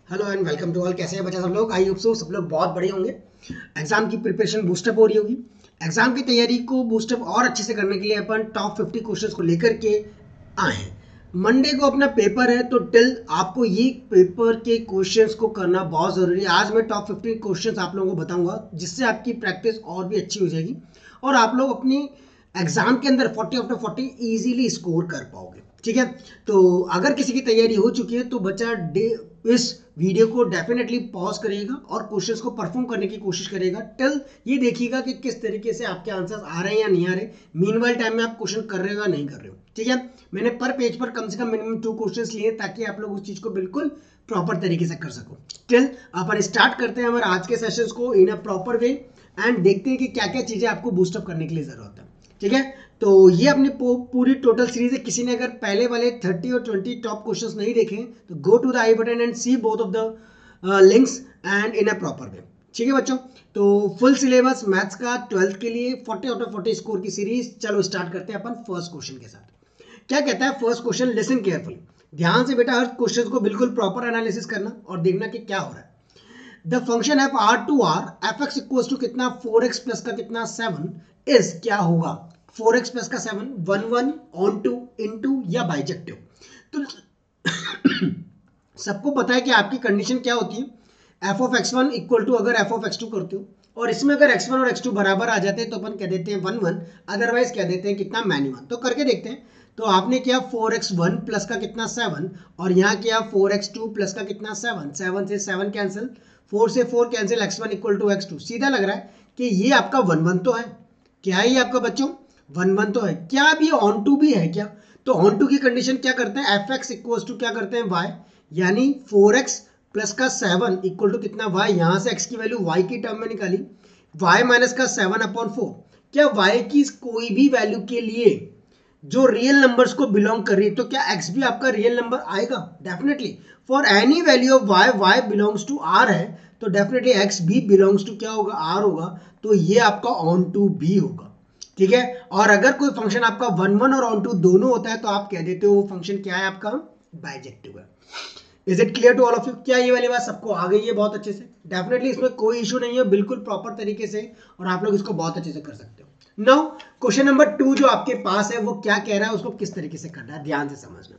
Hello and welcome to all. कैसे हैं बच्चा सब लोग? आई होप सो सब लोग बहुत बढ़िया होंगे। एग्जाम की प्रिपरेशन बूस्टअप हो रही होगी। एग्जाम की तैयारी को बूस्टअप और अच्छे से करने के लिए अपन टॉप 50 क्वेश्चंस को लेकर के आए हैं। मंडे को अपना पेपर है, तो टिल आपको ये पेपर के क्वेश्चंस को करना बहुत जरूरी है। आज मैं टॉप 50 क्वेश्चंस आप लोगों को बताऊंगा, जिससे आपकी प्रैक्टिस और भी अच्छी हो जाएगी और आप लोग अपनी एग्जाम के अंदर 40 आउट ऑफ 40 इजीली स्कोर कर पाओगे। ठीक है, तो अगर किसी की तैयारी हो चुकी है तो बच्चा इस वीडियो को डेफिनेटली पॉज करिएगा और क्वेश्चंस को परफॉर्म करने की कोशिश करेगा। टिल ये देखिएगा कि किस तरीके से आपके आंसर्स आ रहे हैं या नहीं आ रहे। मीनवाइल टाइम में आप क्वेश्चन कर रहे हो या नहीं कर रहे हो। ठीक है, मैंने पर पेज पर कम से कम मिनिमम 2 क्वेश्चंस लिए ताकि आप लोग उस चीज को बिल्कुल प्रॉपर तरीके से कर सको। टिल अपन स्टार्ट करते हैं हमारे आज के सेशंस को इन अ प्रॉपर वे एंड देखते हैं कि क्या क्या चीजें आपको बूस्टअप करने के लिए जरूरत है। ठीक है, तो ये अपनी पूरी टोटल सीरीज है। किसी ने अगर पहले वाले 30 और 20 टॉप क्वेश्चंस नहीं देखे तो go to the I button and see both of the links and in a proper way. ठीक है बच्चों, तो फुल सिलेबस मैथ्स का 12th के लिए 40 आउट ऑफ 40 स्कोर की सीरीज। चलो स्टार्ट करते हैं अपन फर्स्ट क्वेश्चन के साथ। क्या कहता है फर्स्ट क्वेश्चन? लिसन केयरफुली, ध्यान से बेटा हर क्वेश्चन को बिल्कुल प्रॉपर एनालिसिस करना और देखना कि क्या हो रहा है। The function F R to R F X equals to कितना 4x प्लस का कितना 7 इज क्या होगा? 4x प्लस का 7 1 1 ऑन टू इनटू या बाइजेक्टिव। तो सबको पता है कि आपकी कंडीशन क्या होती है। F of x1 equal to अगर एफ ऑफ x2 करते हो और इसमें अगर x1 और x2 बराबर आ जाते हैं तो अपन कह देते हैं 1 1, अदरवाइज कह देते हैं कितना मैन्युअल। तो करके देखते हैं। तो आपने किया 4x1 प्लस का कितना 7 और यहाँ किया 4x2 प्लस का कितना 7, 7 से 7 कैंसिल, 4 से 4 cancel, x1 equal to x2। सीधा लग रहा है कि ये आपका 1 1 तो है। क्या है ये आपका बच्चों? 1 1 तो है। क्या अब ये ऑन टू भी है क्या? तो ऑन टू की कंडीशन क्या करते हैं? एफ एक्स इक्वल टू क्या करते हैं? y, यानी 4x प्लस का 7 इक्वल टू कितना y। यहां से x की वैल्यू y की टर्म में निकाली, y माइनस का 7 अपॉन 4। क्या y की कोई भी वैल्यू के लिए जो रियल नंबर्स को बिलोंग कर रही है तो क्या x भी आपका रियल नंबर आएगा? Definitely. For any value of y, y belongs to r है तो डेफिनेटली x भी बिलोंग्स टू क्या होगा? r होगा। तो ये आपका ऑन टू भी होगा। ठीक है, और अगर कोई फंक्शन आपका 1 1 और ऑन टू दोनों होता है तो आप कह देते हो वो फंक्शन क्या है? आपका बाइजेक्टिव है। Is it clear to all of you? क्या ये वाली बात सबको आ गई है बहुत अच्छे से? डेफिनेटली इसमें कोई इशू नहीं है, बिल्कुल प्रॉपर तरीके से, और आप लोग इसको बहुत अच्छे से कर सकते हो। नाउ क्वेश्चन नंबर 2 जो आपके पास है वो क्या कह रहा है, उसको किस तरीके से करना है ध्यान से समझना।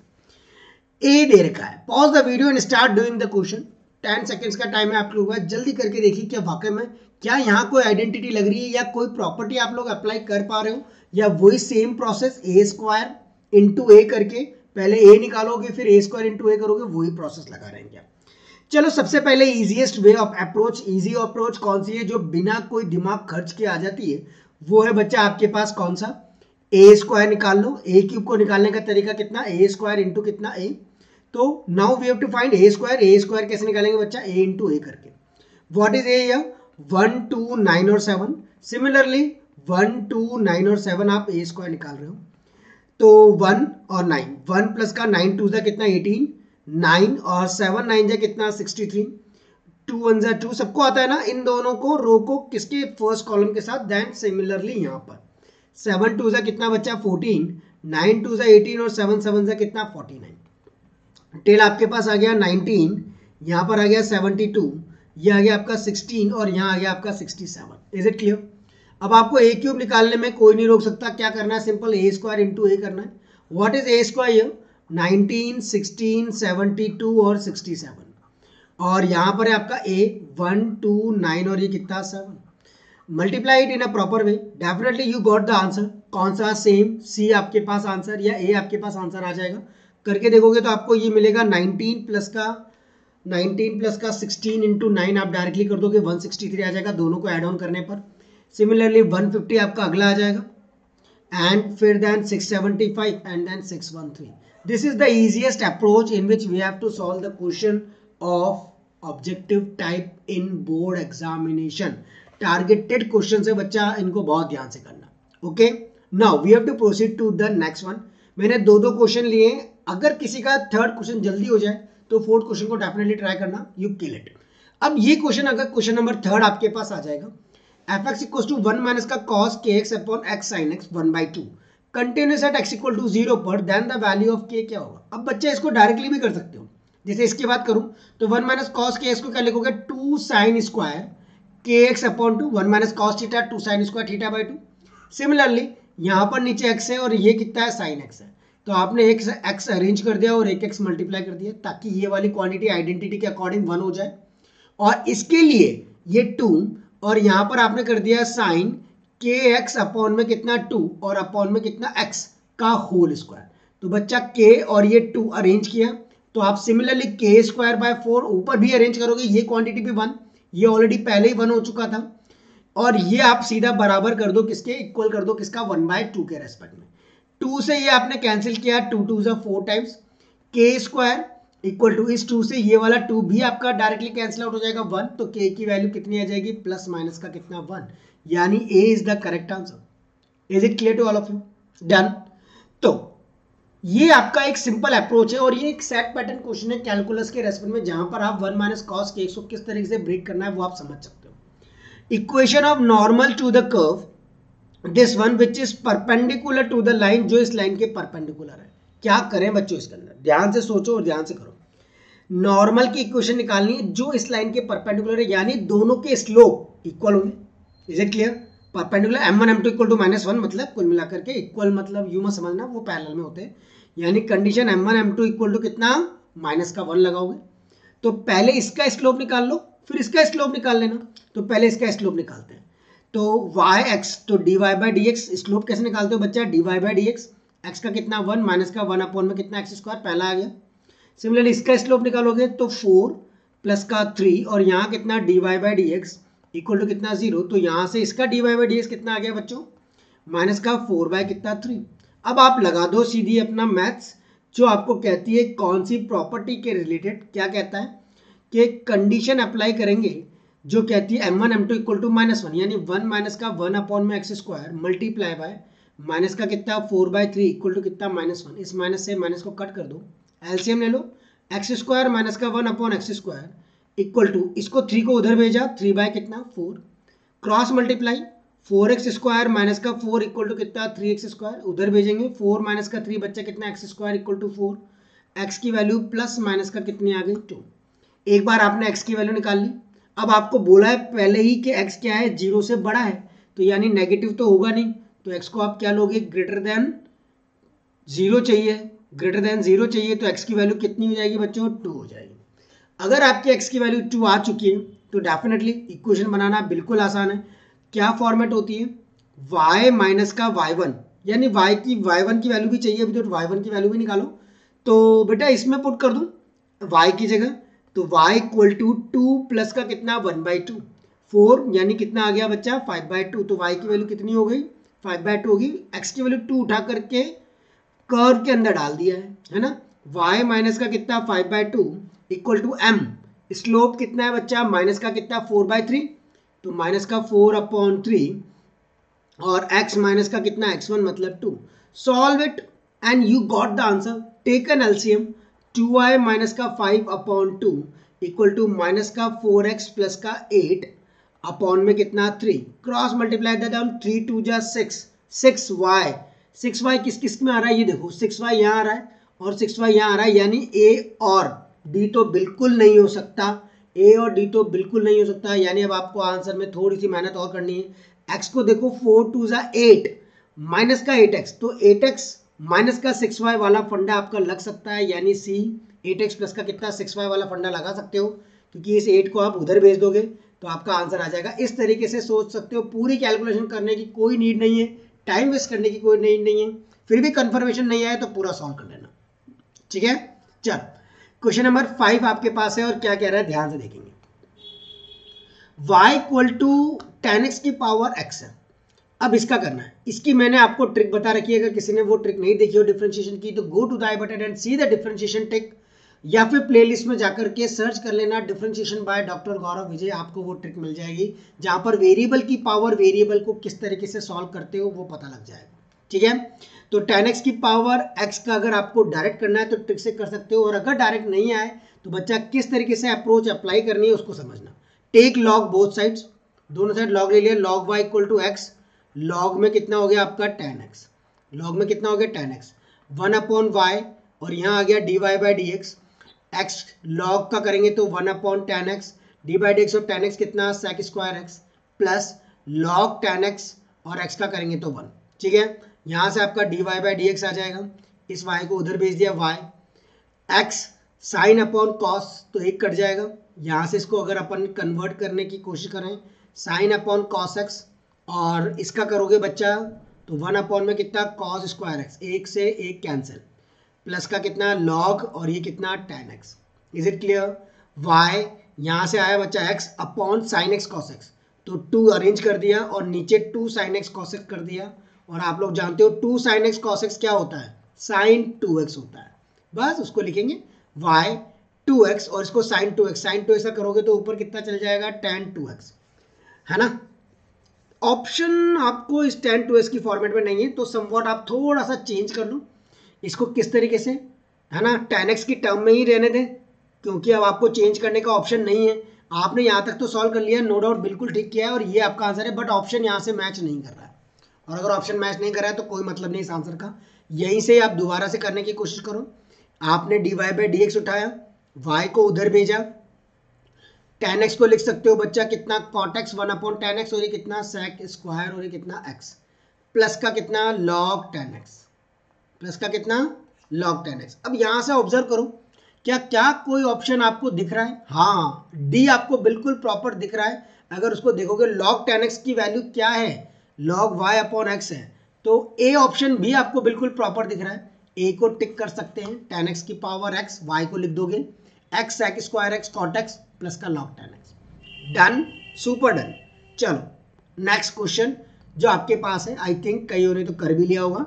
ए दे रखा है, pause the video and start doing the question. 10 seconds का टाइम है आप लोगों का, जल्दी करके देखिए क्या वाकई में क्या यहाँ कोई आइडेंटिटी लग रही है या कोई प्रॉपर्टी आप लोग अप्लाई कर पा रहे हो, या वही same process A square into A करके पहले ए निकालोगे फिर ए स्क्वायर इंटू ए करोगे, वही प्रोसेस लगा रहे हैं क्या? चलो सबसे पहले easiest way of approach, easy approach कौन सी है जो बिना कोई दिमाग खर्च के आ जाती है? वो है बच्चा आपके पास कौन सा? ए स्क्वायर निकाल लो। ए क्यूब को निकालने का तरीका कितना? ए स्क्वायर इंटू कितना ए। तो now we have to find A square. A square कैसे निकालेंगे बच्चा? ए इंटू ए करके। What is a? 1 2 9 और 7। सिमिलरली 1 2 9 और 7 आप ए स्क्वायर निकाल रहे हो तो 1 और 9, 1 प्लस का 9 2 जा कितना 18, 9 और 7 9 जा कितना 63, 2 1 जा 2। सबको आता है ना इन दोनों को रो को किसके फर्स्ट कॉलम के साथ। देन सिमिलरली यहाँ पर 7 2 जा कितना बच्चा 14, 9 2 जा 18 और 7 7 जा कितना 49। टेल आपके पास आ गया 19, यहाँ पर आ गया 72, ये आ गया आपका 16 और यहाँ आ गया आपका 67। Is it clear? अब आपको ए क्यूब निकालने में कोई नहीं रोक सकता। क्या करना है? सिंपल ए स्क्वायर इंटू ए करना है। What is a square? 19 16 72 और 67, और यहाँ पर है आपका ए 1 2 9 और ये कितना 7। Multiply it in a proper way, definitely you got the answer. कौन सा? सेम सी आपके पास आंसर या ए आपके पास आंसर आ जाएगा। करके देखोगे तो आपको ये मिलेगा 19 प्लस का 16 इंटू 9 आप डायरेक्टली कर दोगे 163 आ जाएगा दोनों को ऐड ऑन करने पर। सिमिलरली 150 आपका अगला आ जाएगा एंड फिर then 675 and then 613। This is the easiest approach in which we have to solve the question of objective type in board examination. Targeted question है बच्चा, इनको बहुत ध्यान से करना। Okay, now we have to proceed to the next one. मैंने दो question लिए, अगर किसी का थर्ड क्वेश्चन जल्दी हो जाए तो फोर्थ क्वेश्चन को डेफिनेटली ट्राई करना, यू किल इट। अब ये क्वेश्चन अगर क्वेश्चन नंबर 3 आपके पास आ जाएगा, F X equal to 1 minus का कॉस के X upon X sine X 1/2 continuous at X equal to 0 पर, देन द वैल्यू ऑफ के क्या होगा? अब बच्चे इसको डायरेक्टली भी कर सकते हो। जैसे इसकी बात करूं तो 1 माइनस कॉस के एक्स को क्या लिखोगे 2 साइन स्क्वायर के X upon 2, 1 minus cos theta 2 sine square theta by 2। Similarly यहाँ पर नीचे एक्स है और ये कितना है साइन एक्स है, तो आपने एक एक्स अरेंज कर दिया और एक एक्स मल्टीप्लाई कर दिया ताकि ये वाली क्वांटिटी आइडेंटिटी के अकॉर्डिंग 1 हो जाए। और इसके लिए ये 2 और यहाँ पर आपने कर दिया साइन के एक्स अपॉन में कितना 2 और अपॉन में कितना x का होल स्क्वायर। तो बच्चा k और ये 2 अरेंज किया तो आप सिमिलरली के स्क्वायर बाय 4 ऊपर भी अरेंज करोगे, ये क्वांटिटी भी 1, ये ऑलरेडी पहले ही 1 हो चुका था और ये आप सीधा बराबर कर दो किसके, इक्वल कर दो किसका 1/2 के रेस्पेक्ट में। 2 से ये आपने कैंसिल किया, 2 2 जा 4 टाइम्स के स्क्वायर इक्वल टू इस 2 से ये वाला 2 भी आपका डायरेक्टली कैंसिल आउट हो जाएगा 1, तो k की वैल्यू कितनी आ जाएगी प्लस माइनस का कितना 1, यानी A is the correct answer. Is it clear to all of you? Done. तो ये आपका एक सिंपल अप्रोच है और ये एक सेट पैटर्न क्वेश्चन है कैलकुलस के रेस्पेक्ट में, जहां पर आप 1 माइनस कॉस के एक्स को किस तरीके से ब्रेक करना है वो आप समझ सकते हो। Equation of normal to the curve this one which is perpendicular to the line, जो इस लाइन के परपेंडिकुलर है। क्या करें बच्चों इसके अंदर, ध्यान से सोचो और ध्यान से करो। नॉर्मल की इक्वेशन निकालनी है जो इस लाइन के परपेंडिकुलर है, यानी दोनों के स्लोप इक्वल होंगे। Is it clear? Perpendicular m1 m2 equal to -1 मतलब कुल मिलाकर के इक्वल, मतलब यू मत समझना वो पैरेलल में होते हैं, यानी condition m1 m2 equal to कितना -1 लगाओगे। तो पहले इसका स्लोप निकाल लो फिर इसका स्लोप निकाल लेना। तो पहले इसका स्लोप निकालते हैं, तो yx, तो dy बाई dx, स्लोप कैसे निकालते हो बच्चा, dy बाई dx, x का कितना 1 माइनस का 1 अपॉन में कितना x स्क्वायर पहला आ गया। सिमिलरली इसका स्लोप निकालोगे तो 4 प्लस का 3 और यहाँ कितना dy by dx equal to कितना 0, तो यहाँ से इसका dy बाई dx कितना आ गया बच्चों माइनस का 4 बाई कितना 3। अब आप लगा दो सीधी अपना मैथ्स, जो आपको कहती है कौन सी प्रॉपर्टी के रिलेटेड, क्या कहता है कि कंडीशन अप्लाई करेंगे जो कहती है m1 m2 इक्वल टू -1, यानी 1 माइनस का 1 अपॉन में x square multiply by minus का कितना 4/3 इक्वल टू कितना -1। इस माइनस से माइनस को कट कर दो, एलसीएम ले लो, x स्क्वायर माइनस का 1 upon x square equal to इसको 3 को उधर भेजा 3 बाय कितना 4, cross multiply 4x square minus का 4 इक्वल टू कितना 3x स्क्वायर, उधर भेजेंगे 4 माइनस का 3 बच्चा कितना x square equal to 4, x की वैल्यू प्लस माइनस का कितनी आ गई 2। एक बार आपने x की वैल्यू निकाल ली। अब आपको बोला है पहले ही कि x क्या है 0 से बड़ा है, तो यानी नेगेटिव तो होगा नहीं, तो x को आप क्या लोगे ग्रेटर देन 0 चाहिए, ग्रेटर देन 0 चाहिए, तो x की वैल्यू कितनी हो जाएगी बच्चों 2 हो जाएगी। अगर आपकी x की वैल्यू 2 आ चुकी है तो डेफिनेटली इक्वेशन बनाना बिल्कुल आसान है। क्या फॉर्मेट होती है y माइनस का y1, यानी y1 की वैल्यू भी चाहिए अभी, तो y1 की वैल्यू भी निकालो। तो बेटा इसमें पुट कर दूं y की जगह, तो y इक्वल टू 2 प्लस का कितना 1/2 4, यानी कितना आ गया बच्चा 5/2, तो y की वैल्यू कितनी हो गई 5/2 होगी। x की वैल्यू 2 उठा करके कर्व के अंदर डाल दिया है ना। y माइनस का कितना 5/2 इक्वल टू m, स्लोप कितना है बच्चा माइनस का कितना 4/3, तो माइनस का 4/3 और x माइनस का कितना x1 मतलब 2। Solve it and you got the answer. Take an LCM, 2y minus का 5/2 इक्वल टू माइनस का 4x प्लस का 8 अपॉन में कितना 3, क्रॉस मल्टीप्लाई दैट डाउन 3 2 जा 6, 6y किस किस में आ रहा है ये देखो, 6y यहाँ आ रहा है और 6y यहाँ आ रहा है, यानी a और d तो बिल्कुल नहीं हो सकता, a और d तो बिल्कुल नहीं हो सकता, यानी अब आपको आंसर में थोड़ी सी मेहनत और करनी है। x को देखो 4 2 जा 8 माइनस का 8x, तो 8x माइनस का 6y वाला फंडा आपका लग सकता है, यानी c 8x प्लस का कितना 6y वाला फंडा लगा सकते हो, क्योंकि इस 8 को आप उधर भेज दोगे तो आपका आंसर आ जाएगा। इस तरीके से सोच सकते हो, पूरी कैलकुलेशन करने की कोई नीड नहीं है, टाइम वेस्ट करने की कोई नीड नहीं है। फिर भी कंफर्मेशन नहीं आए तो पूरा सॉल्व कर लेना, ठीक है। चल क्वेश्चन नंबर 5 आपके पास है और क्या कह रहा है ध्यान से देखेंगे। y इक्वल टू 10x की पावर x है। अब इसका करना है, इसकी मैंने आपको ट्रिक बता रखी है, अगर किसी ने वो ट्रिक नहीं देखी हो डिफरेंशिएशन की तो go to the I button and see the differentiation trick, या फिर प्लेलिस्ट में जाकर के सर्च कर लेना differentiation by doctor Gaurav Vijay, आपको वो ट्रिक मिल जाएगी जहां पर वेरिएबल की पावर वेरिएबल को किस तरीके से सॉल्व करते हो वो पता लग जाएगा, ठीक है। तो 10x की पावर x का अगर आपको डायरेक्ट करना है तो ट्रिक से कर सकते हो, और अगर डायरेक्ट नहीं आए तो बच्चा किस तरीके से अप्रोच अप्लाई करनी है उसको समझना। टेक लॉग बोथ साइड्स, दोनों साइड लॉग ले लिया, log y equal to x, log में कितना हो गया आपका 10x, लॉग में कितना हो गया 10x 1 अपॉन y और यहाँ आ गया dy by dx, X log का करेंगे तो 1/10x, D by D X of 10x कितना sec square X, plus log 10x और x का करेंगे तो 1। ठीक है, यहाँ से आपका dy बाई डी एक्स आ जाएगा, इस y को उधर भेज दिया y, x sine upon cos तो एक कट जाएगा, यहाँ से इसको अगर अपन कन्वर्ट करने की कोशिश करें साइन अपॉन कॉस एक्स, और इसका करोगे बच्चा तो 1 में कितना कॉस स्क्वायर एक्स, एक से एक कैंसिल, प्लस का कितना लॉग और ये कितना tan x। Is it clear? y यहाँ से आया बच्चा x upon sine x cos x, तो 2 अरेंज कर दिया और नीचे 2 साइन एक्स कॉस एक्स कर दिया, और आप लोग जानते हो 2 साइन एक्स कॉस एक्स क्या होता है, साइन 2x होता है, बस उसको लिखेंगे y 2x और इसको साइन 2x, साइन 2x का करोगे तो ऊपर कितना चल जाएगा tan 2x, है ना। ऑप्शन आपको इस tan 2x की फॉर्मेट में नहीं है, तो समवॉट आप थोड़ा सा चेंज कर लो इसको, किस तरीके से, है ना, tan x की टर्म में ही रहने दें, क्योंकि अब आपको चेंज करने का ऑप्शन नहीं है। आपने यहाँ तक तो सॉल्व कर लिया, नो डाउट बिल्कुल ठीक किया है और ये आपका आंसर है, बट ऑप्शन यहाँ से मैच नहीं कर रहा है, और अगर ऑप्शन मैच नहीं कर रहा है तो कोई मतलब नहीं इस आंसर का, यहीं से आप दोबारा से करने की कोशिश करो। आपने D Y by D X उठाया, y को उधर भेजा, tan x को लिख सकते हो बच्चा कितना cot x 1/10 x, और ये कितना sec स्क्वायर, और ये कितना x, प्लस का कितना log 10 x, प्लस का कितना log 10 x। अब यहाँ से ऑब्जर्व करो, क्या कोई ऑप्शन आपको दिख रहा है? हाँ, डी आपको बिल्कुल प्रॉपर दिख रहा है। अगर उसको देखोगे log 10 x की वैल्यू क्या है, log y/x है, तो ए ऑप्शन भी आपको बिल्कुल प्रॉपर दिख रहा है, ए को टिक कर सकते हैं, tan x की पावर x, y को लिख दोगे x sec square x cot x plus का log 10 x। Done, super done. चलो नेक्स्ट क्वेश्चन जो आपके पास है, आई थिंक कईयों ने तो कर भी लिया होगा।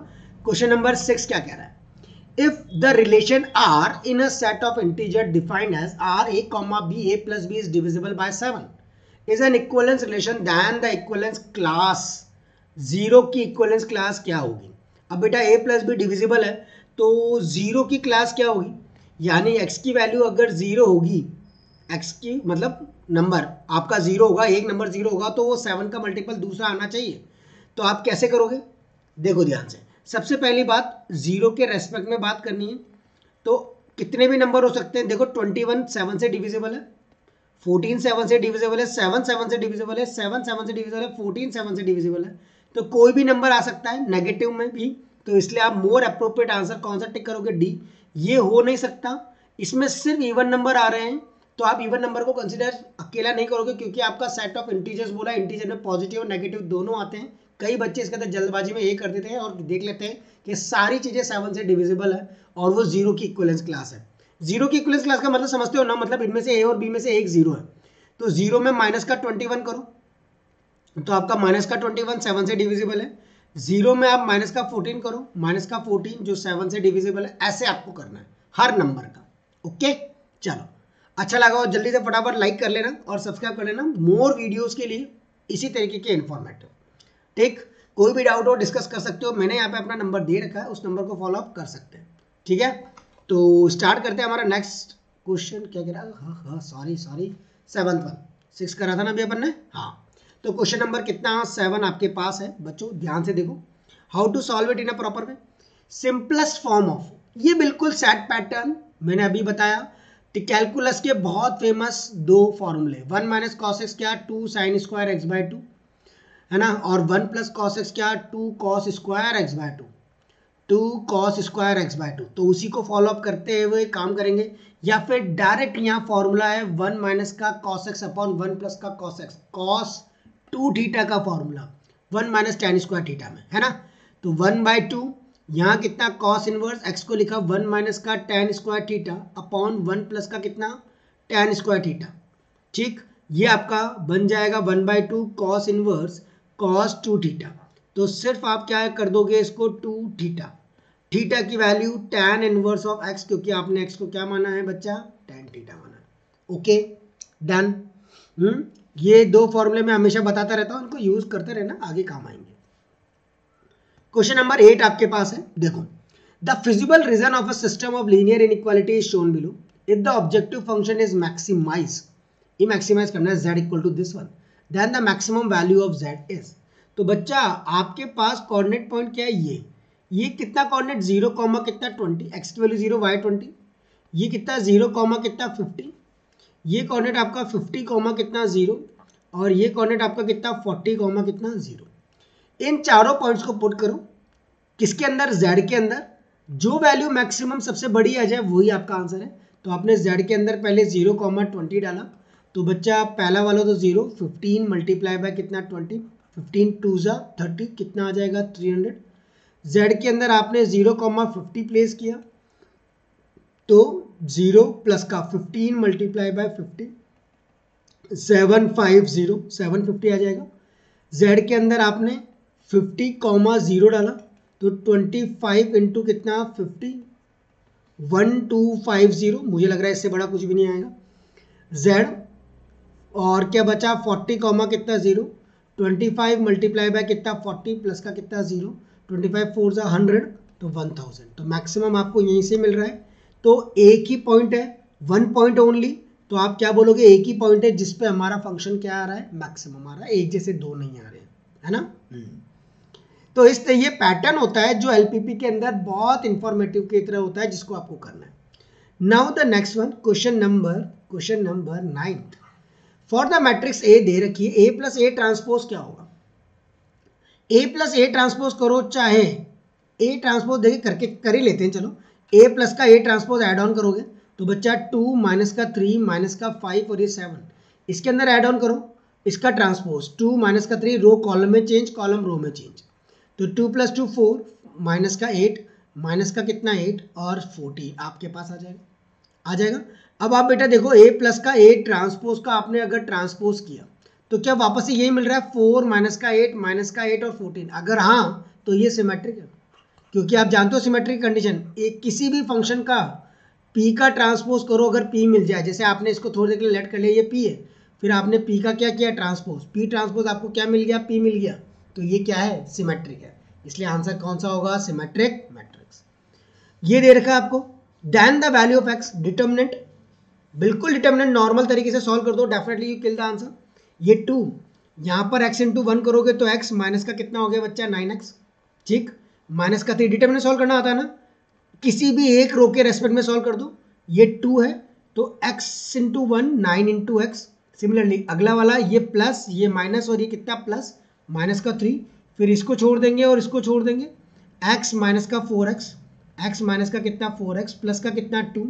क्वेश्चन नंबर 6 क्या कह रहा है? If the relation r in a set of integer defined as r a comma b a plus b is divisible by 7 is an equivalence relation, then the equivalence class, 0 की equivalence class क्या होगी? अब बेटा a plus be divisible है तो 0 की class क्या होगी, यानी x की वैल्यू अगर 0 होगी, x की मतलब नंबर आपका 0 होगा, एक नंबर 0 होगा तो वो 7 का मल्टीपल दूसरा आना चाहिए। तो आप कैसे करोगे? देखो ध्यान से, सबसे पहली बात 0 के रेस्पेक्ट में बात करनी है, तो कितने भी नंबर हो सकते हैं। देखो 21 7 से डिविजिबल है, 14 7 से डिविजिबल है, 7 7 से डिविजिबल है, 7 7 से डिविजिबल है, 14 7 से डिविजिबल है, तो कोई भी नंबर आ सकता है नेगेटिव में भी, तो इसलिए आप मोर अप्रोप्रिएट आंसर कौन सा टिक करोगे? डी। ये हो नहीं सकता, इसमें सिर्फ इवन नंबर आ रहे हैं, तो आप इवन नंबर को कंसीडर अकेला नहीं करोगे, क्योंकि आपका सेट ऑफ इंटीजर्स बोला, इंटीजर में पॉजिटिव और नेगेटिव दोनों आते हैं। कई बच्चे इसके अंदर जल्दबाजी में ये कर देते हैं और देख लेते हैं कि सारी चीजें 7 से डिविजिबल है और वो 0 की इक्विवेलेंस क्लास है। 0 की इक्विवेलेंस क्लास का मतलब समझते हो ना, मतलब इनमें से ए और बी में से एक 0 है, तो 0 में माइनस का 21 करो तो आपका माइनस का 21 7 से डिविजिबल है, 0 में आप माइनस का 14 करो, माइनस का 14 जो 7 से डिविजिबल है, ऐसे आपको करना है हर नंबर का। ओके, चलो अच्छा लगा हो जल्दी से फटाफट लाइक कर लेना और सब्सक्राइब कर लेना मोर वीडियोस के लिए इसी तरीके के इन्फॉर्मेटिव। ठीक, कोई भी डाउट हो डिस्कस कर सकते हो, मैंने यहाँ पे अपना नंबर दे रखा है, उस नंबर को फॉलो अप कर सकते हैं। ठीक है, तो स्टार्ट करते हैं हमारा नेक्स्ट क्वेश्चन। क्या कह रहा है? हाँ सॉरी 7th वन, 6 करा था ना अभी अपन ने। हाँ, तो क्वेश्चन नंबर कितना 7 आपके पास है बच्चों, ध्यान से देखो। How to solve it in a proper way, simplest form of, ये बिल्कुल सेट पैटर्न मैंने अभी बताया। कैलकुलस के बहुत फेमस 2 फॉर्मूले, 1 माइनस कॉस एक्स क्या 2 साइन स्क्वायर एक्स बाय 2, है ना, और 1 प्लस कॉस एक्स क्या 2 cos square X by 2, 2 cos square X by 2, तो उसी को फॉलो अप करते हुए काम करेंगे, या फिर डायरेक्ट यहाँ फॉर्मूला है 1 माइनस का कॉस एक्स अपॉन 1 प्लस का कॉस एक्स, कॉस 2 थीटा का formula 1 minus tan square theta में, है ना, तो 1/2 यहाँ कितना कॉस इनवर्स x को लिखा 1 माइनस का tan square theta upon 1 plus का कितना tan स्क्वायर थीटा। ठीक, ये आपका बन जाएगा 1/2 कॉस इनवर्स कॉस 2 थीटा, तो सिर्फ आप क्या कर दोगे इसको 2 थीटा, थीटा की value tan inverse of x, क्योंकि आपने x को क्या माना है बच्चा tan थीटा माना है। Okay done. ये 2 फॉर्मूले मैं हमेशा बताता रहता हूँ, इनको यूज करते रहना, आगे काम आएंगे। क्वेश्चन नंबर 8 आपके पास है, देखो। The feasible region of a system of linear inequality is shown below if the objective function is maximize, ये मैक्सिमाइज करना है z equal to this one, then the maximum value of z is. तो बच्चा आपके पास coordinate point क्या है, ये कितना कोऑर्डिनेट 0, कितना 20, x की वैल्यू 0, y 20, ये कितना 0 कॉमा कितना 50, ये कोऑर्डिनेट आपका 50 कॉमा कितना 0 और ये कोऑर्डिनेट आपका कितना 40 कॉमा कितना 0। इन चारों पॉइंट्स को पुट करो किसके अंदर, z के अंदर, जो वैल्यू मैक्सिमम सबसे बड़ी आ जाए वही आपका आंसर है। तो आपने z के अंदर पहले 0 कॉमा 20 डाला, तो बच्चा पहला वाला तो 0, 15 मल्टीप्लाई बाय कितना 20, 15 2 जा 30 कितना आ जाएगा 300। z के अंदर आपने 0 कॉमा 50 प्लेस किया, तो 0 प्लस का 15 मल्टीप्लाई बाय 50 750 750 आ जाएगा। z के अंदर आपने 50 कॉमा 0 डाला, तो 25 इंटू कितना 50 1250, मुझे लग रहा है इससे बड़ा कुछ भी नहीं आएगा। z और क्या बचा 40 कॉमा कितना 0, 25 मल्टीप्लाई बाय कितना 40 प्लस का कितना 0, 25 4 जा 100, तो 1000। तो मैक्सिमम आपको यहीं से मिल रहा है। तो एक ही पॉइंट है, वन पॉइंट ओनली, तो आप क्या बोलोगे, एक ही पॉइंट है जिस पे हमारा फंक्शन क्या आ रहा है, मैक्सिमम आ रहा है, एक जैसे दो नहीं आ रहे हैं, है ना। तो इस तरह ये पैटर्न होता है जो एलपीपी के अंदर बहुत इंफॉर्मेटिव की तरह होता है, जिसको आपको करना है। Now the next one, question number 9। For the matrix A दे रखी है, ए प्लस ए ट्रांसपोज क्या होगा, ए प्लस ए ट्रांसपोज करो, चाहे ए ट्रांसपोज देखिए करके कर ही लेते हैं, चलो ए प्लस का ए ट्रांसपोज ऐड ऑन करोगे तो बच्चा 2 माइनस का 3 माइनस का 5 और ये 7, इसके अंदर ऐड ऑन करो इसका ट्रांसपोज 2 माइनस का 3, रो कॉलम में चेंज, कॉलम रो में चेंज, तो 2 + 2 4 माइनस का 8 माइनस का कितना 8 और 14 आपके पास आ जाएगा। अब आप बेटा देखो ए प्लस का ए ट्रांसपोज का आपने अगर ट्रांसपोज किया तो क्या वापस से यही मिल रहा है 4 माइनस का 8 और 14, अगर हाँ तो ये सिमेट्रिक है, क्योंकि आप जानते हो सिमेट्रिक कंडीशन, एक किसी भी फंक्शन का p का ट्रांसपोज करो अगर p मिल जाए, जैसे आपने इसको थोड़ी देर के लिए लेट कर लिया, ये p है, फिर आपने p का क्या किया ट्रांसपोज, p ट्रांसपोज आपको क्या मिल गया, p मिल गया, तो ये क्या है सिमेट्रिक है, इसलिए आंसर कौन सा होगा, सिमेट्रिक मैट्रिक्स। ये दे रखा है आपको, then the value of x, determinant, बिल्कुल डिटर्मिनेंट नॉर्मल तरीके से सॉल्व कर दो, definitely you kill the answer. ये 2 यहाँ पर x इंटू 1 करोगे तो x माइनस का कितना हो गया बच्चा 9x, ठीक, माइनस का 3, डिटर्मिनेंट सॉल्व करना आता है ना, किसी भी एक रो के रेस्पेक्ट में सॉल्व कर दो, ये 2 है तो x into 1 9 into x, similarly अगला वाला ये प्लस ये माइनस और ये कितना प्लस माइनस का 3, फिर इसको छोड़ देंगे और इसको छोड़ देंगे, x माइनस का 4x, x माइनस का कितना 4x प्लस का कितना 2,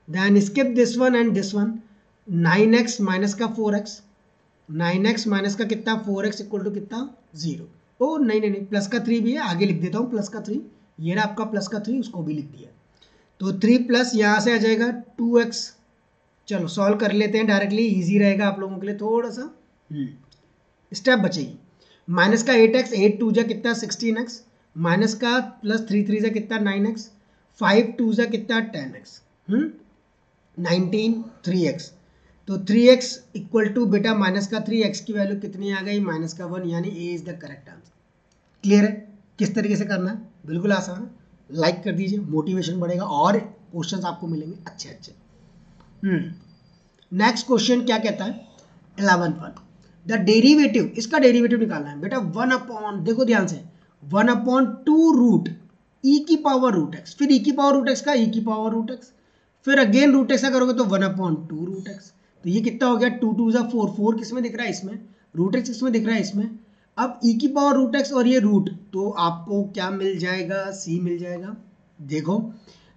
then skip this one and this one, 9x minus का 4x, 9x माइनस का कितना 4x इक्वल टू कितना 0, ओ नहीं प्लस का 3 भी है, आगे लिख देता हूँ प्लस का 3, ये रहा आपका प्लस का 3, उसको भी लिख दिया, तो 3 प्लस यहाँ से आ जाएगा 2x, चलो सॉल्व कर लेते हैं डायरेक्टली, इजी रहेगा आप लोगों के लिए, थोड़ा सा स्टेप बचेगी, माइनस का 8x, 8 2 जा कितना 16x, माइनस का प्लस 3 3 जा कितना 9x, 5 2 जा कितना 10x, 19 3x, तो 3x इक्वल टू बेटा माइनस का 3x की वैल्यू कितनी आ गई माइनस का 1, यानी A is the correct answer. Clear है किस तरीके से करना है, बिल्कुल आसान है, लाइक कर दीजिए, मोटिवेशन बढ़ेगा और क्वेश्चंस आपको मिलेंगे अच्छे। नेक्स्ट क्वेश्चन क्या कहता है 11th वन, द डेरिवेटिव, इसका डेरिवेटिव निकालना है बेटा 1 अपॉन, देखो ध्यान से 1/2 रूट ई की पावर रूट एक्स, फिर ई की पावर रूट एक्स का ई की पावर रूट एक्स, फिर अगेन रूट एक्स का करोगे तो 1/2 रूट एक्स, तो ये कितना हो गया 2 2 जा 4, 4 किस में दिख रहा है इसमें, रूट एक्स किस में दिख रहा है इसमें, अब ई की पावर रूट एक्स और ये रूट, तो आपको क्या मिल जाएगा, सी मिल जाएगा। देखो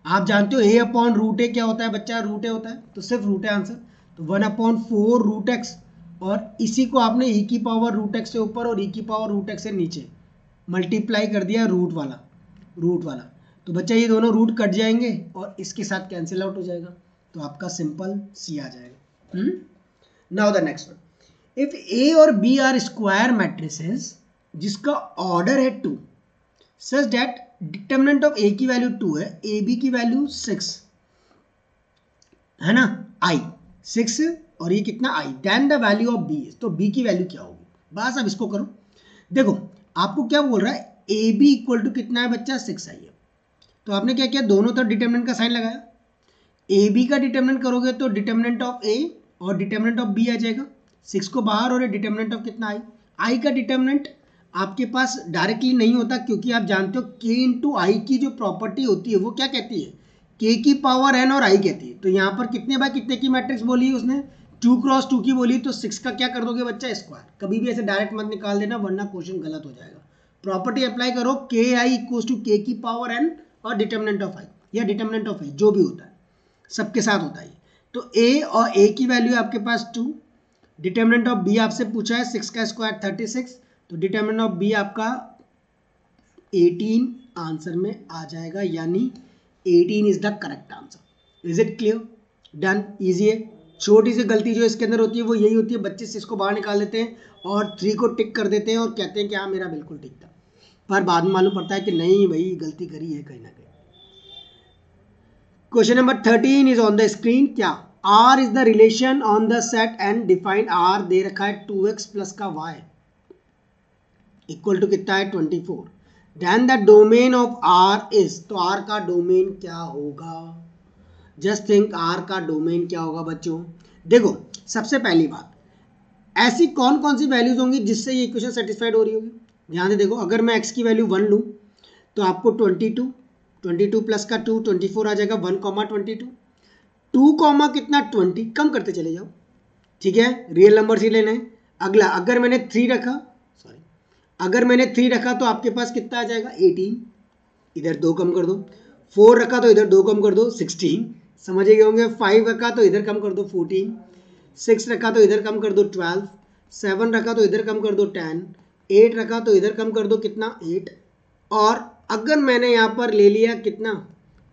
आप जानते हो ए अपॉन रूट ए क्या होता है बच्चा, रूट ए होता है, तो सिर्फ रूट है आंसर, तो 1/4 रूट एक्स, और इसी को आपने ई की पावर रूट एक्स से ऊपर और ई की पावर रूट एक्स से नीचे मल्टीप्लाई कर दिया रूट वाला, तो बच्चा ये दोनों रूट कट जाएंगे और इसके साथ कैंसिल आउट हो जाएगा, तो आपका सिंपल सी आ जाएगा। Now the next one, if A और बी आर स्क्वायर मैट्रिसेस जिसका ऑर्डर है 2 such that determinant of A की वैल्यू 2 है, ए बी की वैल्यू 6 है ना, आई 6 और ये कितना आई, then the value of B, तो बी की वैल्यू क्या होगी, बस अब इसको करो। देखो आपको क्या बोल रहा है, ए बी इक्वल टू कितना है बच्चा 6 आई है, तो आपने क्या किया दोनों तरफ डिटर्मिनेंट का साइन लगाया, ए बी का डिटर्मिनेंट करोगे तो डिटर्मिनेंट ऑफ ए और डिटर्मिनेंट ऑफ बी आ जाएगा, 6 को बाहर और डिटर्मिनेंट ऑफ कितना आई का डिटर्मिनेंट आपके पास डायरेक्टली नहीं होता, क्योंकि आप जानते हो k इंटू आई की जो प्रॉपर्टी होती है वो क्या कहती है, k की पावर n और i कहती है, तो यहाँ पर कितने बाय कितने की मैट्रिक्स बोली है उसने, 2 क्रॉस 2 की बोली, तो 6 का क्या कर दोगे बच्चा, स्क्वायर। कभी भी ऐसे डायरेक्ट मत निकाल देना वरना क्वेश्चन गलत हो जाएगा। प्रॉपर्टी अप्लाई करो, के आई इक्वल्स टू के की पावर n और डिटर्मिनेंट ऑफ i या डिटर्मिनेंट ऑफ i जो भी होता है सबके साथ होता है। तो a और a की वैल्यू आपके पास 2, डिटर्मिनेंट ऑफ b आपसे पूछा है 6 का स्क्वायर 36, तो डिटर्मिनेंट ऑफ b आपका 18 आंसर में आ जाएगा, यानी 18 is the correct answer. Is it clear? Done, easy है। छोटी सी गलती जो इसके अंदर होती है वो यही होती है, बच्चे 6 को बाहर निकाल देते हैं और 3 को टिक कर देते हैं और कहते हैं कि हाँ मेरा बिल्कुल ठीक था, पर बाद में मालूम पड़ता है कि नहीं भाई गलती करी है कहीं ना कहीं। Question number 13 is on the screen. क्या R is the relation on the set and defined R दे रखा है 2x प्लस का y इक्वल टू कितना है 24, then the domain of R is, तो R का डोमेन क्या होगा, जस्ट थिंक R का डोमेन क्या होगा बच्चों। देखो सबसे पहली बात, ऐसी कौन कौन सी वैल्यूज होंगी जिससे ये इक्वेशन सेटिस्फाइड हो रही होगी, ध्यान से देखो। अगर मैं x की वैल्यू 1 लूँ तो आपको 22 प्लस का 2 24 आ जाएगा, 1 कॉमा 22, 2 कॉमा कितना 20, कम करते चले जाओ, ठीक है, रियल नंबर ही लेना है। अगला अगर मैंने 3 रखा, सॉरी अगर मैंने 3 रखा तो आपके पास कितना आ जाएगा 18, इधर 2 कम कर दो, 4 रखा तो इधर 2 कम कर दो 16, समझ गए होंगे। 5 रखा तो इधर कम कर दो 14, 6 रखा तो इधर कम कर दो 12, 7 रखा तो इधर कम कर दो 10, 8 रखा तो इधर कम कर दो कितना 8, और अगर मैंने यहाँ पर ले लिया कितना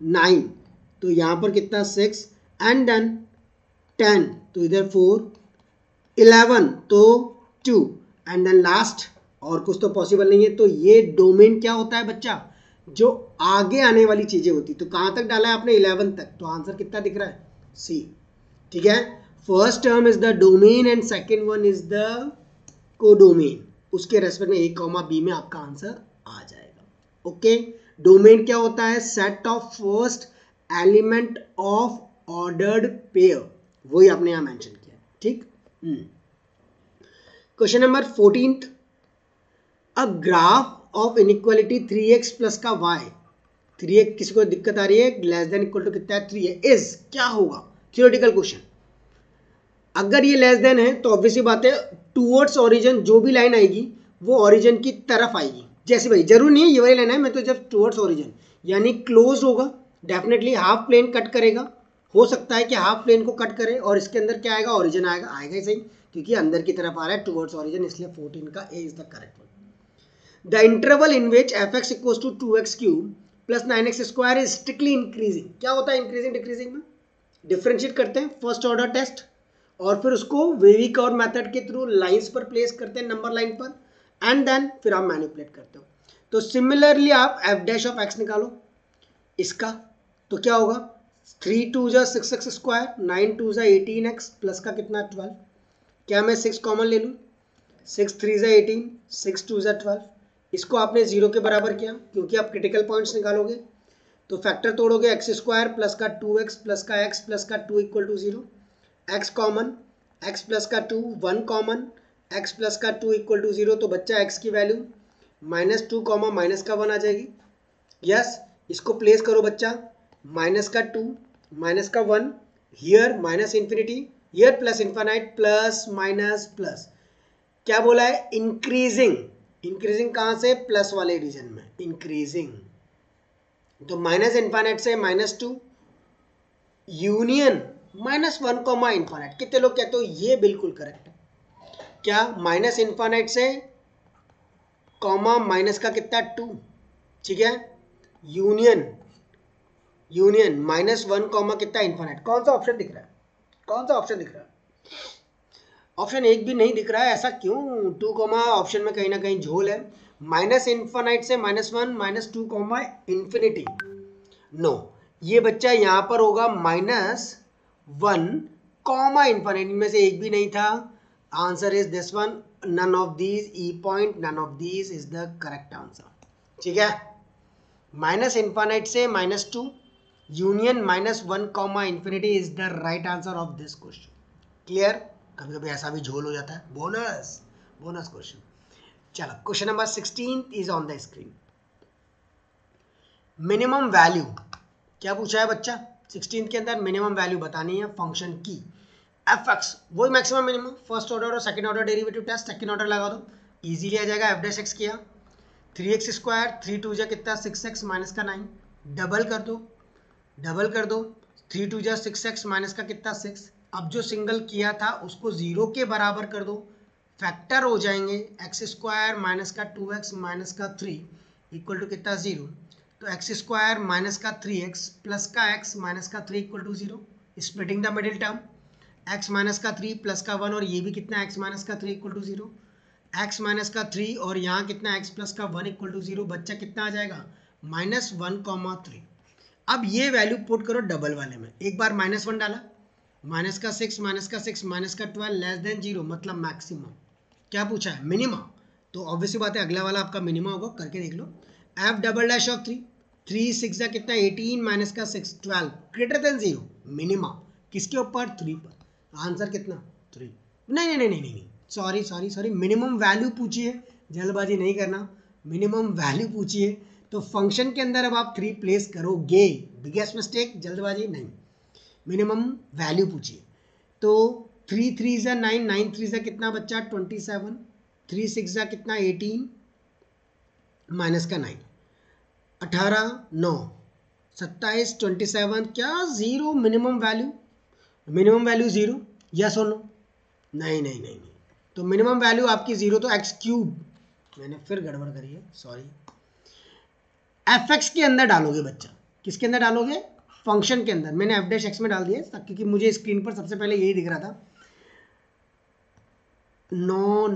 9 तो यहाँ पर कितना 6, एंड देन 10 तो इधर 4, 11 तो 2, एंड देन लास्ट और कुछ तो पॉसिबल नहीं है। तो ये डोमेन क्या होता है बच्चा, जो आगे आने वाली चीजें होती। तो कहाँ तक डाला है आपने 11 तक, तो आंसर कितना दिख रहा है सी, ठीक है। First term is the domain and second one is the codomain, उसके रेस्पेक्ट में a कॉमा b में आपका आंसर आ जाएगा। ओके, डोमेन क्या होता है, set of first element of ordered pair, वही आपने यहां मेंशन किया, ठीक। Question number 14, a graph of inequality 3x plus का y, 3x किसी को दिक्कत आ रही है, लेस देन इक्वल टू कितना है 3 है, इज क्या होगा, थ्योरेटिकल क्वेश्चन। अगर ये लेस देन है तो ऑब्वियसली बात है टूवर्ड्स ओरिजिन जो भी लाइन आएगी वो ओरिजिन की तरफ आएगी। जैसे भाई जरूरी नहीं है ये वाली लाइन है, मैं तो जब टूवर्ड्स ओरिजिन यानी क्लोज होगा, डेफिनेटली हाफ प्लेन कट करेगा, हो सकता है कि हाफ प्लेन को कट करे और इसके अंदर क्या आएगा ओरिजिन आएगा, आएगा ही सही क्योंकि अंदर की तरफ आ रहा है टूवर्ड्स ओरिजिन, इसलिए 14 का A is the correct one. The interval in which fx equals to 2x cube plus 9x square is strictly increasing. क्या होता है इंक्रीजिंग डिक्रीजिंग में, डिफरेंशिएट करते हैं फर्स्ट ऑर्डर टेस्ट और फिर उसको वेवी कर्व मेथड के थ्रू लाइंस पर प्लेस करते हैं नंबर लाइन पर, एंड देन फिर आप मैनिपुलेट करते हो। तो सिमिलरली आप f डैश ऑफ x निकालो इसका, तो क्या होगा 3 2 जा 6x स्क्वायर, 9 2 जा 18x प्लस का कितना 12, क्या मैं 6 कॉमन ले लूँ, 6 3 जा 18, 6 2 जा 12, इसको आपने 0 के बराबर किया क्योंकि आप क्रिटिकल पॉइंट्स निकालोगे, तो फैक्टर तोड़ोगे एक्स स्क्वायर प्लस का 2x प्लस का x प्लस का 2 equal to 0, x common, x plus का 2 1 कॉमन, x प्लस का 2 इक्वल टू 0, तो बच्चा x की वैल्यू -2 कॉमा माइनस का 1 आ जाएगी। यस, इसको प्लेस करो बच्चा, माइनस का 2 माइनस का 1, here minus infinity, here plus infinite, plus minus plus, क्या बोला है इंक्रीजिंग, इंक्रीजिंग कहाँ से, प्लस वाले रीजन में इंक्रीजिंग, तो माइनस इन्फाइनाइट से -2 यूनियन -1 कॉमा इन्फाइनाइट। कितने लोग कहते हो ये बिल्कुल करेक्ट है, क्या माइनस इन्फाइनाइट से कॉमा माइनस का कितना 2, ठीक है, यूनियन यूनियन -1 कॉमा कितना इन्फाइनाइट। कौन सा ऑप्शन दिख रहा है, कौन सा ऑप्शन दिख रहा है, ऑप्शन एक भी नहीं दिख रहा है, ऐसा क्यों, 2 कॉमा ऑप्शन में कहीं ना कहीं झोल है, माइनस इन्फाइनाइट से -1 -2 कॉमा इन्फिनिटी, नो ये बच्चा यहाँ पर होगा -1 कॉमा इन्फिनिटी, इनमें से एक भी नहीं था, answer is this one, none of these, E point none of these is the correct answer, ठीक है। माइनस इन्फिनिटी से -2 union -1 comma infinity is the right answer of this question. Clear, कभी कभी ऐसा भी झोल हो जाता है, बोनस बोनस क्वेश्चन। चलो question number 16 is on the screen. Minimum value क्या पूछा है बच्चा 16 के अंदर मिनिमम वैल्यू बतानी है फंक्शन की एफ एक्स, वही मैक्सिमम मिनिमम, फर्स्ट ऑर्डर और second order derivative test, second order लगा दो इजीली आ जाएगा। एफ डैश एक्स किया 3x स्क्वायर 3 2 जा कितना 6x माइनस का 9, डबल कर दो 3 2 जा 6x माइनस का कितना 6। अब जो सिंगल किया था उसको 0 के बराबर कर दो, फैक्टर हो जाएंगे एक्स स्क्वायर माइनस का 2x माइनस का 3 इक्वल टू कितना 0। तो एक्स स्क्वायर माइनस का 3x प्लस का x माइनस का 3 equal to 0, splitting the middle term x minus का 3 प्लस का 1 और ये भी कितना x माइनस का 3 इक्वल टू 0, x माइनस का 3 और यहाँ कितना x प्लस का 1 इक्वल टू 0, बच्चा कितना आ जाएगा -1,3। अब ये वैल्यू पुट करो डबल वाले में, एक बार -1 डाला, माइनस का 6 माइनस का 6 माइनस का 12 लेस देन 0 मतलब मैक्सिमम। क्या पूछा है मिनिमा, तो ऑब्वियसली बात है अगला वाला आपका मिनिमा होगा, करके देख लो। एफ डबल डैश ऑफ 3 6 जा कितना 18 माइनस का 6 12 ग्रेटर देन 0, मिनिमा किसके ऊपर 3 पर, आंसर कितना 3। नहीं सॉरी मिनिमम वैल्यू पूछिए, जल्दबाजी नहीं करना, मिनिमम वैल्यू पूछिए। तो फंक्शन के अंदर अब आप 3 प्लेस करोगे, बिगेस्ट मिस्टेक, जल्दबाजी नहीं, मिनिमम वैल्यू पूछिए। तो 3 3 जा 9 9 3 जा कितना बच्चा 27, 3 6 जा कितना 18 माइनस का 9 18 9 27 27 क्या 0 मिनिमम वैल्यू 0, यस और नो, नहीं, तो मिनिमम वैल्यू आपकी 0, तो एक्स क्यूब, मैंने फिर गड़बड़ करी है सॉरी, एफ एक्स के अंदर डालोगे बच्चा, किसके अंदर डालोगे फंक्शन के अंदर, मैंने एफ डैश एक्स में डाल दिया क्योंकि मुझे स्क्रीन पर सबसे पहले यही दिख रहा था। नो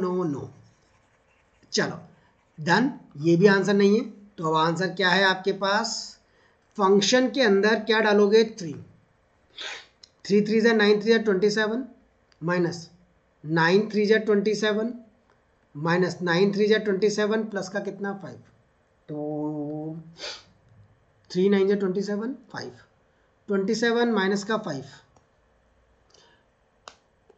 चलो डन, ये भी आंसर नहीं है, तो अब आंसर क्या है आपके पास, फंक्शन के अंदर क्या डालोगे 3 3 जा 9 3 जा 27 माइनस 9 3 जा 27 माइनस 9 3 जा 27 प्लस का कितना 5, तो 3 9 जा 27 5 27 माइनस का 5,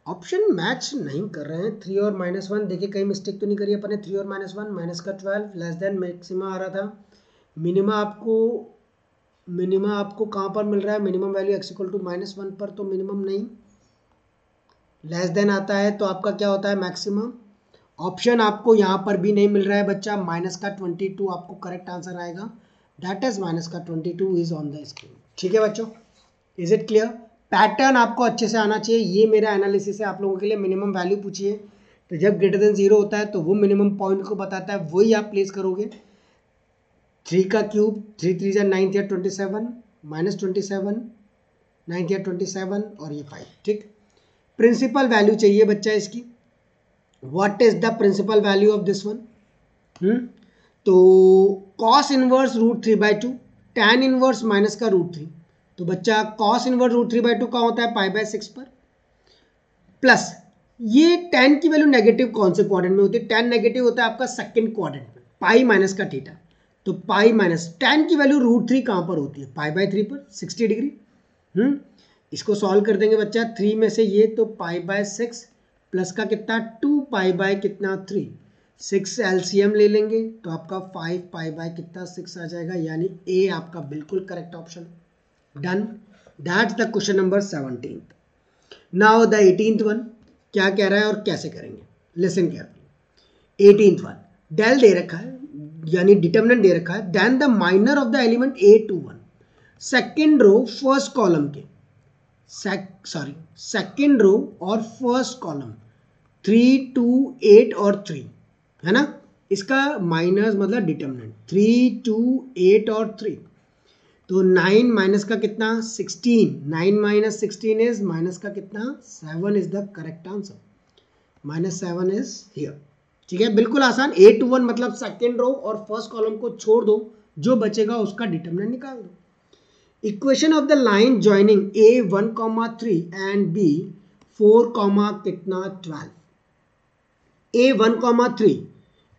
ऑप्शन मैच नहीं कर रहे हैं। 3 और -1 देखिए कहीं मिस्टेक तो नहीं करी अपन ने, 3 और -1 माइनस का 12 लेस देन मैक्सिमा आ रहा था। मिनिमा आपको कहाँ पर मिल रहा है, minimum value x equal to -1 पर, तो मिनिमम नहीं, लेस देन आता है तो आपका क्या होता है मैक्सिमम। ऑप्शन आपको यहाँ पर भी नहीं मिल रहा है बच्चा, माइनस का 22 आपको करेक्ट आंसर आएगा, दैट इज माइनस का 22 इज ऑन द स्क्रीन। ठीक है बच्चों, इज इट क्लियर, पैटर्न आपको अच्छे से आना चाहिए, ये मेरा एनालिसिस है आप लोगों के लिए। मिनिमम वैल्यू पूछिए तो जब ग्रेटर देन 0 होता है तो वो मिनिमम पॉइंट को बताता है, वही आप प्लेस करोगे। 3 का क्यूब 3 3 जा 9 या 27 माइनस 27 9 या 27 और ये 5, ठीक। प्रिंसिपल वैल्यू चाहिए बच्चा इसकी, what is the principal value of this one, तो cos inverse √3/2 tan inverse minus का √3, तो बच्चा कॉस इनवर्स √3/2 का होता है π/6 पर, प्लस ये tan की वैल्यू नेगेटिव कौन से क्वाड्रेंट में होती है, tan नेगेटिव होता है आपका सेकंड क्वाड्रेंट में, पाई माइनस का थीटा, तो पाई माइनस tan की वैल्यू √3 कहाँ पर होती है π/3 पर 60 डिग्री। इसको सॉल्व कर देंगे बच्चा, 3 में से ये तो π/6 प्लस का कितना 2 कितना 3, 6 एलसीएम ले लेंगे तो आपका 5 कितना 6 आ जाएगा, यानी ए आपका बिल्कुल correct option. Done, that's the question number 17। Now the 18th one क्या कह रहा है और कैसे करेंगे, listen carefully. 18th one del दे रखा है यानी डिटरमिनेंट दे रखा है, then the minor of the element A21 second row first column के सेकेंड रो और फर्स्ट कॉलम 3 2 8 और 3 है ना, इसका माइनस मतलब डिटरमिनेंट 3 2 8 और 3, तो 9 माइनस का कितना 16, 9 माइनस 16 इज माइनस का कितना 7 is the correct answer, -7 is here. ठीक है, बिल्कुल आसान। A21 मतलब सेकेंड रो और फर्स्ट कॉलम को छोड़ दो, जो बचेगा उसका डिटरमिनेंट निकाल दो। Equation of the line joining A1,3 and B4, कितना 12, A1,3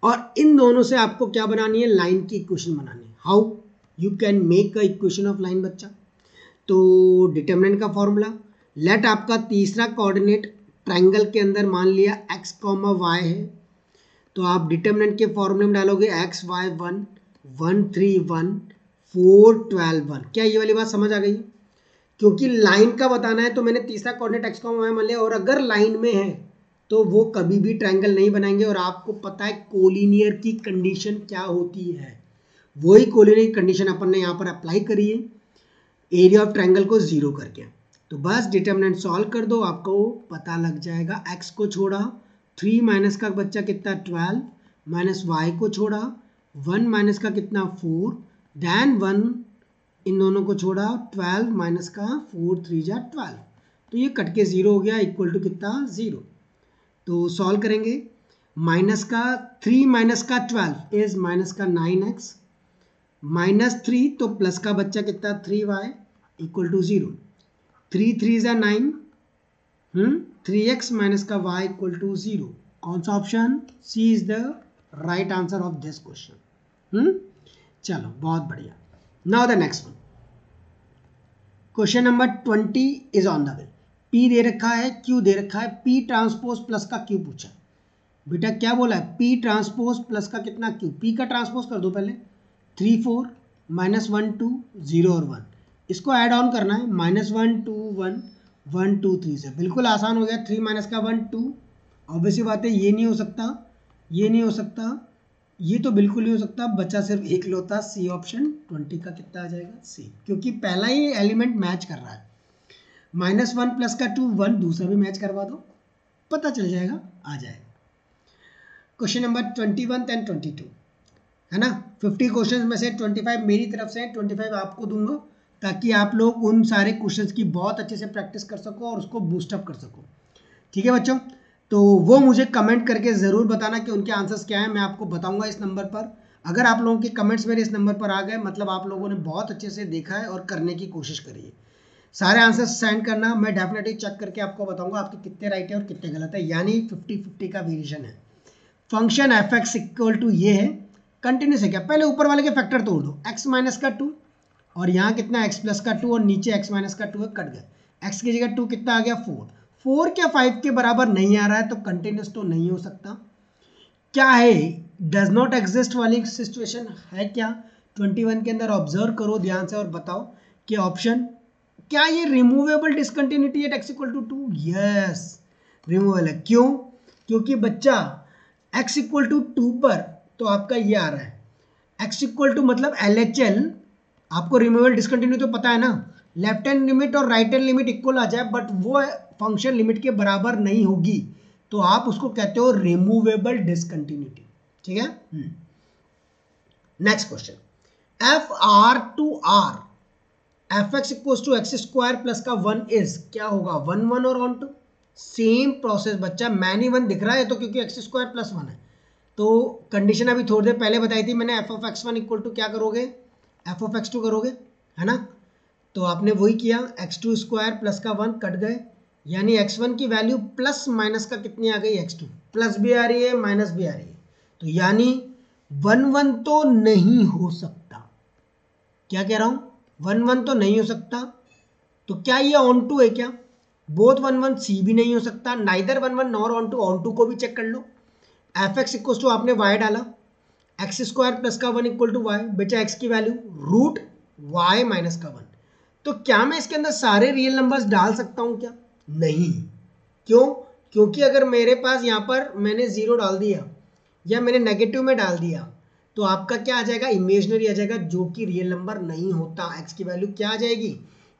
और इन दोनों से आपको क्या बनानी है, लाइन की इक्वेशन बनानी है। How you can make a equation of line बच्चा, तो डिटरमिनेंट का फॉर्मूला, लेट आपका तीसरा कोऑर्डिनेट ट्रायंगल के अंदर मान लिया x, y है, तो आप डिटरमिनेंट के फॉर्मूले में डालोगे x y 1 1 3 1 4 12 1। क्या ये वाली बात समझ आ गई? क्योंकि लाइन का बताना है तो मैंने तीसरा कोऑर्डिनेट x, y मान लिया, और अगर लाइन में है तो वो कभी भी ट्रायंगल नहीं बनाएंगे। और आपको पता है कोलिनियर की कंडीशन क्या होती है, वही कोलिनियर कंडीशन अपन ने यहाँ पर अप्लाई करी है एरिया ऑफ ट्रायंगल को 0 करके। तो बस डिटरमिनेंट सॉल्व कर दो, आपको पता लग जाएगा। x को छोड़ा 3 माइनस का बच्चा कितना 12, माइनस y को छोड़ा 1 माइनस का कितना 4, देन 1 इन दोनों को छोड़ा 12 माइनस का 4 3 जा 12, तो ये कट के 0 हो गया, इक्वल टू कितना 0। तो सॉल्व करेंगे, माइनस का 3 माइनस का 12 इज माइनस का 9x, माइनस 3 तो प्लस का बच्चा कितना 3y इक्वल टू 0, 3 3 जा 9, 3x माइनस का y इक्वल टू 0। कौन सा option? C is the right answer of this question. चलो बहुत बढ़िया। Now the next one, question number 20 is on the way. P दे रखा है, Q दे रखा है, P ट्रांसपोज प्लस का Q पूछा। बेटा क्या बोला है? P ट्रांसपोज प्लस का कितना Q। P का ट्रांसपोज कर दो पहले, 3 4 माइनस 1 2 0 और 1, इसको ऐड ऑन करना है, माइनस 1 2 1 1 2 3 से। बिल्कुल आसान हो गया। 3 माइनस का 1 2, ऑब्वियसली बात है ये नहीं हो सकता, ये नहीं हो सकता, ये तो बिल्कुल नहीं हो सकता, बचा सिर्फ एक लौता सी ऑप्शन। 20 का कितना आ जाएगा? सी, क्योंकि पहला ही एलिमेंट मैच कर रहा है। माइनस 1 प्लस का 2 1, दूसरा भी मैच करवा दो, पता चल जाएगा, आ जाएगा। क्वेश्चन नंबर 21 एंड 22 है ना। 50 क्वेश्चंस में से 25 मेरी तरफ से हैं, 25 आपको दूंगा, ताकि आप लोग उन सारे क्वेश्चंस की बहुत अच्छे से प्रैक्टिस कर सको और उसको बूस्टअप कर सको। ठीक है बच्चों, तो वो मुझे कमेंट करके ज़रूर बताना कि उनके आंसर्स क्या हैं, मैं आपको बताऊंगा इस नंबर पर। अगर आप लोगों के कमेंट्स मेरे इस नंबर पर आ गए, मतलब आप लोगों ने बहुत अच्छे से देखा है और करने की कोशिश करी है। सारे आंसर्स सेंड करना, मैं डेफिनेटली चेक करके आपको बताऊंगा आपके कितने राइट है और कितने गलत है, यानी 50-50 का वेरिएशन है। Function F X equal to ये है, कंटिन्यूस है क्या? पहले ऊपर वाले के फैक्टर तोड़ दो, x माइनस का 2 और यहाँ कितना x प्लस का 2 और नीचे x माइनस का 2 है, कट गए। x की जगह 2 कितना आ गया 4, 4 क्या 5 के बराबर नहीं आ रहा है, तो कंटिन्यूस तो नहीं हो सकता। क्या है? डज नॉट एग्जिस्ट वाली सिचुएशन है क्या? 21 के अंदर ऑब्जर्व करो ध्यान से और बताओ कि ऑप्शन क्या ये removable discontinuity at x equal to 2? Yes removable है। क्यों? क्योंकि बच्चा x इक्वल टू 2 पर तो आपका ये आ रहा है, x इक्वल टू मतलब LHL, आपको रिमूवेबल डिसकंटिन्यूटी तो पता है ना, लेफ्ट हैंड लिमिट और राइट हैंड लिमिट इक्वल आ जाए बट वो फंक्शन लिमिट के बराबर नहीं होगी, तो आप उसको कहते हो रिमूवेबल डिसकंटिन्यूटी। ठीक है। Next question, F R to R F X equal to X square plus का 1 इज क्या होगा? 1 1 और ऑन टू, सेम प्रोसेस बच्चा, मैन ही 1 दिख रहा है तो क्योंकि एक्स स्क्वायर प्लस 1 है। तो कंडीशन अभी थोड़ी देर पहले बताई थी मैंने, F of X 1 equal to क्या करोगे? एफ ऑफ एक्स 2 करोगे, है ना। तो आपने वही किया, x2 स्क्वायर प्लस का 1 कट गए, यानी x1 की वैल्यू प्लस माइनस का कितनी आ गई? x2, प्लस भी आ रही है माइनस भी आ रही है, तो यानी 1 1 तो नहीं हो सकता। क्या कह रहा हूं? 1 1 तो नहीं हो सकता, तो क्या ये ऑन टू है क्या? बोथ 1 1, सी भी नहीं हो सकता, नाइदर 1 1 नॉर ऑन टू को भी चेक कर लो। एफ एक्स इक्वल टू आपने y डाला, एक्स स्क्वायर प्लस का 1 इक्वल टू वाई, बेटा x की वैल्यू रूट y माइनस का 1, तो क्या मैं इसके अंदर सारे रियल नंबर्स डाल सकता हूं क्या? नहीं। क्यों? क्योंकि अगर मेरे पास यहाँ पर मैंने 0 डाल दिया या मैंने नेगेटिव में डाल दिया तो आपका क्या आ जाएगा? इमेजनरी आ जाएगा, जो कि रियल नंबर नहीं होता। x की वैल्यू क्या आ जाएगी?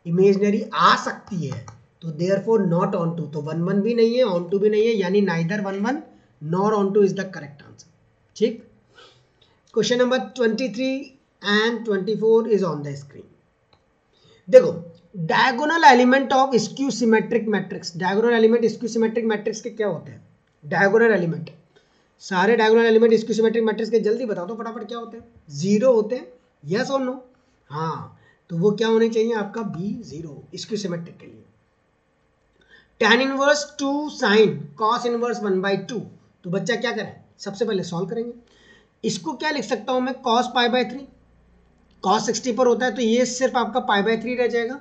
इमेजनरी आ सकती है, तो देयरफॉर नॉट ऑन टू, तो 1 1 भी नहीं है, ऑन टू भी नहीं है, यानी neither 1 1 nor on two is the correct answer. ठीक। Question number 23 and 24 is on the screen. देखो, diagonal element of skew symmetric matrix, diagonal element skew symmetric matrix के क्या होते हैं? डायगोनल एलिमेंट, सारे diagonal element skew symmetric matrix के जल्दी बताओ तो फटाफट, क्या होते हैं? 0 होते हैं, यस और नो? हाँ, तो वो क्या होने चाहिए आपका? भी 0 स्क्यू सिमेट्रिक के लिए। tan inverse 2 sin cos inverse 1/2, तो बच्चा क्या करें? सबसे पहले सॉल्व करेंगे। इसको क्या लिख सकता हूं मैं? cos π/3, cos 60 पर होता है तो ये सिर्फ आपका π/3 रह जाएगा,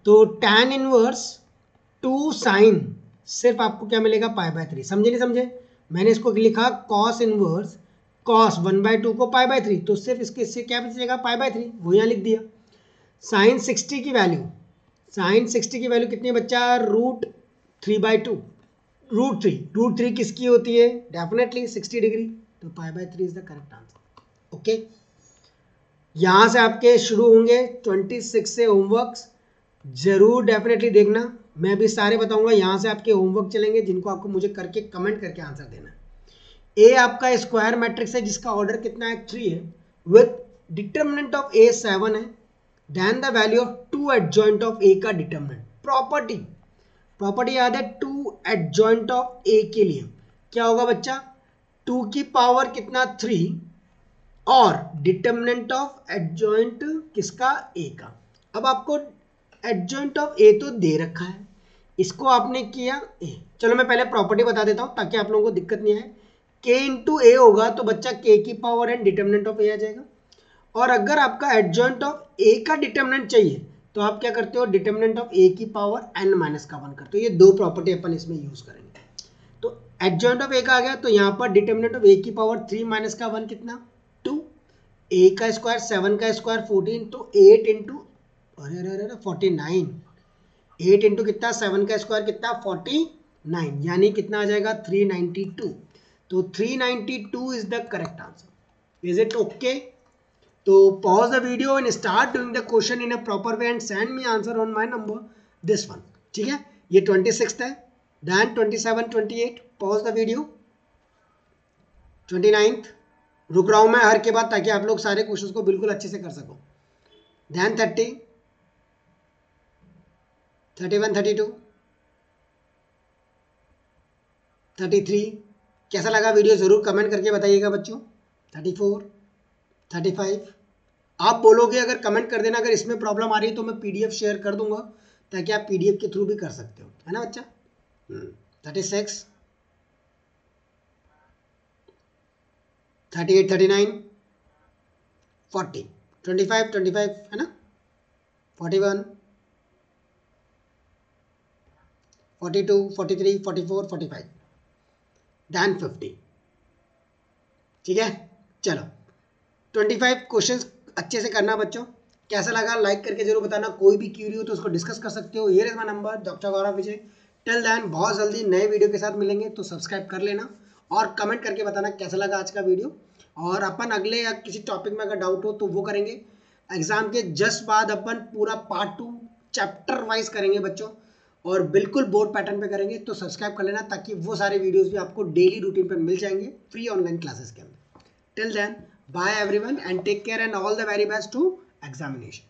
तो tan इनवर्स 2 sin सिर्फ आपको क्या मिलेगा? π/3। समझे नहीं समझे? मैंने इसको लिखा cos इनवर्स कॉस 1/2 को π/3, तो सिर्फ इससे क्या बचेगा π/3, वो यहाँ लिख दिया। साइन 60 की वैल्यू कितनी बच्चा, √3/2, √3 किसकी होती है, डेफिनेटली 60 डिग्री, तो π/3 is the correct answer. Okay, यहाँ से आपके शुरू होंगे 26 से होमवर्क्स, जरूर डेफिनेटली देखना, मैं भी सारे बताऊंगा। यहाँ से आपके होमवर्क चलेंगे जिनको आपको मुझे करके कमेंट करके आंसर देना है। ए आपका स्क्वायर मैट्रिक्स है जिसका ऑर्डर कितना है, 3 है, विथ डिटर्मिनेंट ऑफ ए 7 है, then the value of 2 adjoint of A का डिटर्मिनेंट। प्रॉपर्टी याद है, 2 एडजॉइंट ऑफ ए के लिए क्या होगा बच्चा, 2 की पावर कितना 3 और डिटर्मिनेंट ऑफ एडजॉइंट किसका, ए का। अब आपको एडजॉइंट ऑफ ए तो दे रखा है, इसको आपने किया ए। चलो मैं पहले प्रॉपर्टी बता देता हूं ताकि आप लोगों को दिक्कत नहीं आए। k इंटू ए होगा तो बच्चा k की पावर एंड डिटर्मिनेंट ऑफ ए आ जाएगा, और अगर आपका एडजॉइंट ऑफ ए का डिटर्मिनेंट चाहिए तो आप क्या करते हो, डिटर्मिनेंट ऑफ ए की पावर n-1 करते हो। ये दो प्रॉपर्टी अपन इसमें यूज करेंगे। तो एडजॉइंट ऑफ ए का आ गया, तो यहाँ पर डिटर्मिनेंट ऑफ ए की पावर 3 - 1 कितना, 2, ए का स्क्वायर 7 का स्क्वायर 14, तो 8 इंटू 49, 8 इंटू कितना 7 का स्क्वायर कितना 49, यानी कितना आ जाएगा 392। तो 392 is the correct answer. Is it okay? तो pause the video and start doing the question in a proper way and send me answer on my number this one. ठीक है, ये 26th है, then 27, 28 pause the video, 29th रुक रहा हूं मैं हर के बाद ताकि आप लोग सारे क्वेश्चंस को बिल्कुल अच्छे से कर सको, देन 30, 31, 32, 33। कैसा लगा वीडियो जरूर कमेंट करके बताइएगा बच्चों। 34, 35 आप बोलोगे, अगर कमेंट कर देना अगर इसमें प्रॉब्लम आ रही है तो मैं पीडीएफ शेयर कर दूंगा ताकि आप पीडीएफ के थ्रू भी कर सकते हो, है ना बच्चा। 36, 38, 39, 40, 25, 25 है ना, 41, 42, 43, 44, 45, देन 50। ठीक है, चलो 25 क्वेश्चंस अच्छे से करना बच्चों। कैसा लगा लाइक करके जरूर बताना, कोई भी क्यूरी हो तो उसको डिस्कस कर सकते हो। Here is my number, doctor Gaurav Vijay. Till then बहुत जल्दी नए वीडियो के साथ मिलेंगे, तो सब्सक्राइब कर लेना और कमेंट करके बताना कैसा लगा आज का वीडियो। और अपन अगले या किसी टॉपिक में अगर डाउट हो तो वो करेंगे एग्जाम के जस्ट बाद, अपन पूरा पार्ट 2 चैप्टर वाइज करेंगे बच्चों, और बिल्कुल बोर्ड पैटर्न पे करेंगे। तो सब्सक्राइब कर लेना ताकि वो सारे वीडियोस भी आपको डेली रूटीन पे मिल जाएंगे फ्री ऑनलाइन क्लासेस के अंदर। Till then bye everyone and take care and all the very best to examination.